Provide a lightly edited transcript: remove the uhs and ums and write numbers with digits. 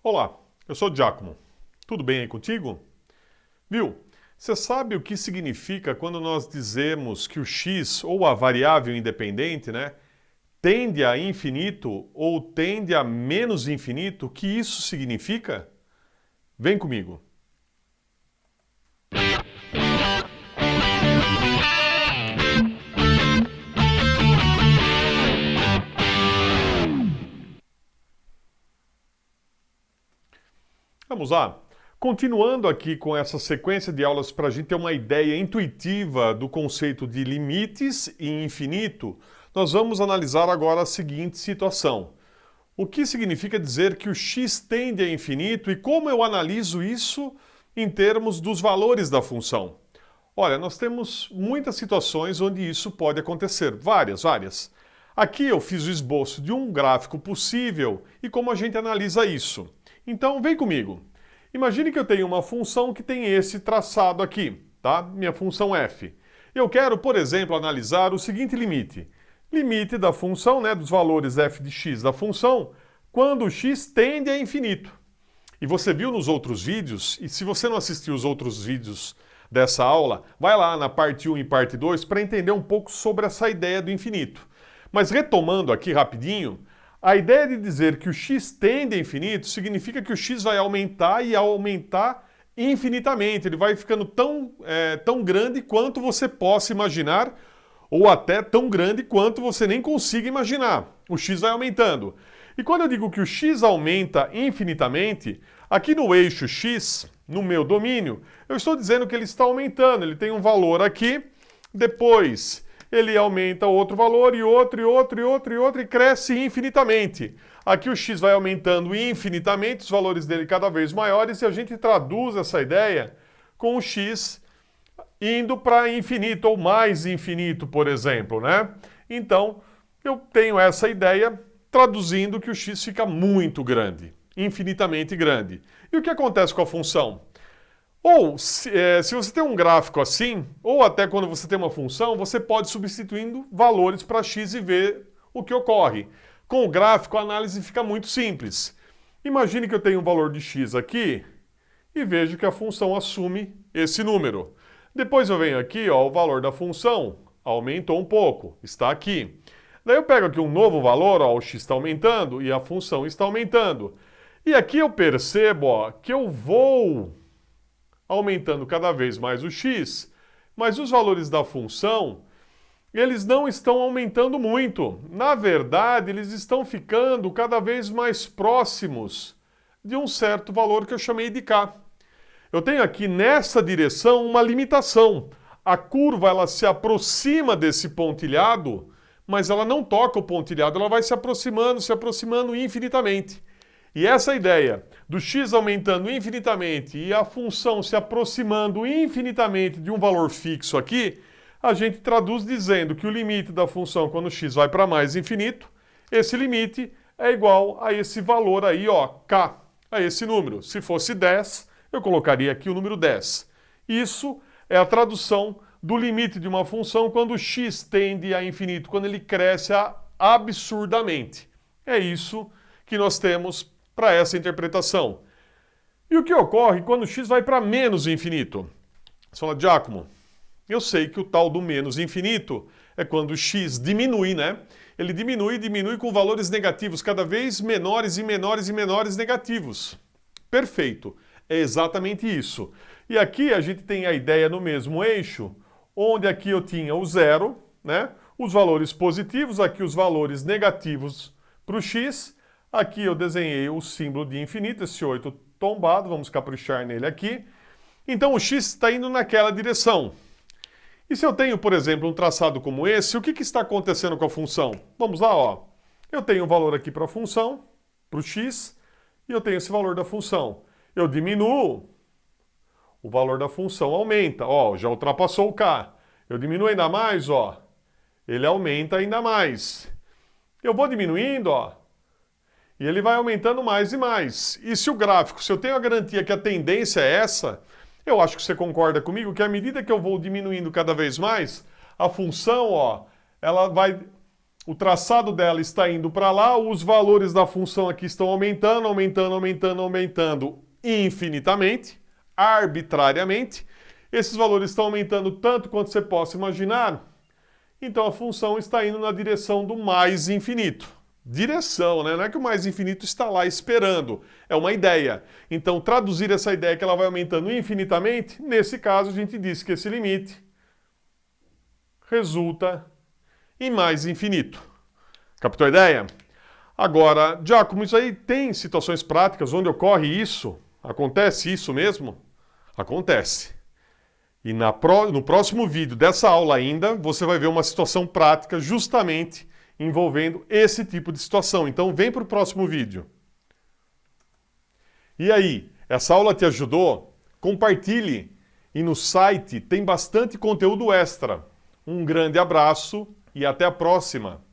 Olá, eu sou o Giacomo. Tudo bem aí contigo? Viu? Você sabe o que significa quando nós dizemos que o x, ou a variável independente, tende a infinito ou tende a menos infinito? O que isso significa? Vem comigo. Vamos lá. Continuando aqui com essa sequência de aulas para a gente ter uma ideia intuitiva do conceito de limites e infinito, nós vamos analisar agora a seguinte situação. O que significa dizer que o x tende a infinito e como eu analiso isso em termos dos valores da função? Olha, nós temos muitas situações onde isso pode acontecer, várias. Aqui eu fiz o esboço de um gráfico possível e como a gente analisa isso. Então, vem comigo. Imagine que eu tenho uma função que tem esse traçado aqui, tá? Minha função f. Eu quero, por exemplo, analisar o seguinte limite. Limite da função, dos valores f de x da função, quando o x tende a infinito. E você viu nos outros vídeos, e se você não assistiu os outros vídeos dessa aula, vai lá na parte 1 e parte 2 para entender um pouco sobre essa ideia do infinito. Mas retomando aqui rapidinho, a ideia de dizer que o x tende a infinito significa que o x vai aumentar e aumentar infinitamente. Ele vai ficando tão grande quanto você possa imaginar, ou até tão grande quanto você nem consiga imaginar. O x vai aumentando. E quando eu digo que o x aumenta infinitamente, aqui no eixo x, no meu domínio, eu estou dizendo que ele está aumentando. Ele tem um valor aqui, depois ele aumenta outro valor e outro, e cresce infinitamente. Aqui o x vai aumentando infinitamente, os valores dele cada vez maiores, e a gente traduz essa ideia com o x indo para infinito ou mais infinito, por exemplo, Então, eu tenho essa ideia traduzindo que o x fica muito grande, infinitamente grande. E o que acontece com a função? Ou, se você tem um gráfico assim, ou até quando você tem uma função, você pode ir substituindo valores para x e ver o que ocorre. Com o gráfico, a análise fica muito simples. Imagine que eu tenho um valor de x aqui e vejo que a função assume esse número. Depois eu venho aqui, o valor da função aumentou um pouco, está aqui. Daí eu pego aqui um novo valor, o x está aumentando e a função está aumentando. E aqui eu percebo que eu vou aumentando cada vez mais o x, mas os valores da função, eles não estão aumentando muito. Na verdade, eles estão ficando cada vez mais próximos de um certo valor que eu chamei de k. Eu tenho aqui nessa direção uma limitação. A curva ela se aproxima desse pontilhado, mas ela não toca o pontilhado, ela vai se aproximando infinitamente. E essa ideia do x aumentando infinitamente e a função se aproximando infinitamente de um valor fixo aqui, a gente traduz dizendo que o limite da função quando x vai para mais infinito, esse limite é igual a esse valor aí, k, a esse número. Se fosse 10, eu colocaria aqui o número 10. Isso é a tradução do limite de uma função quando o x tende a infinito, quando ele cresce absurdamente. É isso que nós temos para essa interpretação. E o que ocorre quando o x vai para menos infinito? Você fala, Giacomo, eu sei que o tal do menos infinito é quando o x diminui, Ele diminui com valores negativos, cada vez menores negativos. Perfeito, é exatamente isso. E aqui a gente tem a ideia no mesmo eixo, onde aqui eu tinha o zero, Os valores positivos, aqui os valores negativos para o x. Aqui eu desenhei o símbolo de infinito, esse 8 tombado, vamos caprichar nele aqui. Então o x está indo naquela direção. E se eu tenho, por exemplo, um traçado como esse, o que está acontecendo com a função? Vamos lá, Eu tenho um valor aqui para a função, para o x, e eu tenho esse valor da função. Eu diminuo, o valor da função aumenta, já ultrapassou o k. Eu diminuo ainda mais, ele aumenta ainda mais. Eu vou diminuindo, e ele vai aumentando mais e mais. E se o gráfico, se eu tenho a garantia que a tendência é essa, eu acho que você concorda comigo que à medida que eu vou diminuindo cada vez mais, a função, ela vai O traçado dela está indo para lá, os valores da função aqui estão aumentando, aumentando, aumentando, aumentando infinitamente, arbitrariamente. Esses valores estão aumentando tanto quanto você possa imaginar. Então a função está indo na direção do mais infinito. Direção, né? Não é que o mais infinito está lá esperando, é uma ideia. Então traduzir essa ideia que ela vai aumentando infinitamente, nesse caso a gente diz que esse limite resulta em mais infinito. Captou a ideia? Agora, Giacomo, isso aí tem situações práticas onde ocorre isso? Acontece isso mesmo? Acontece. E no próximo vídeo dessa aula ainda, você vai ver uma situação prática justamente envolvendo esse tipo de situação. Então vem para o próximo vídeo. E aí, essa aula te ajudou? Compartilhe. E no site tem bastante conteúdo extra. Um grande abraço e até a próxima!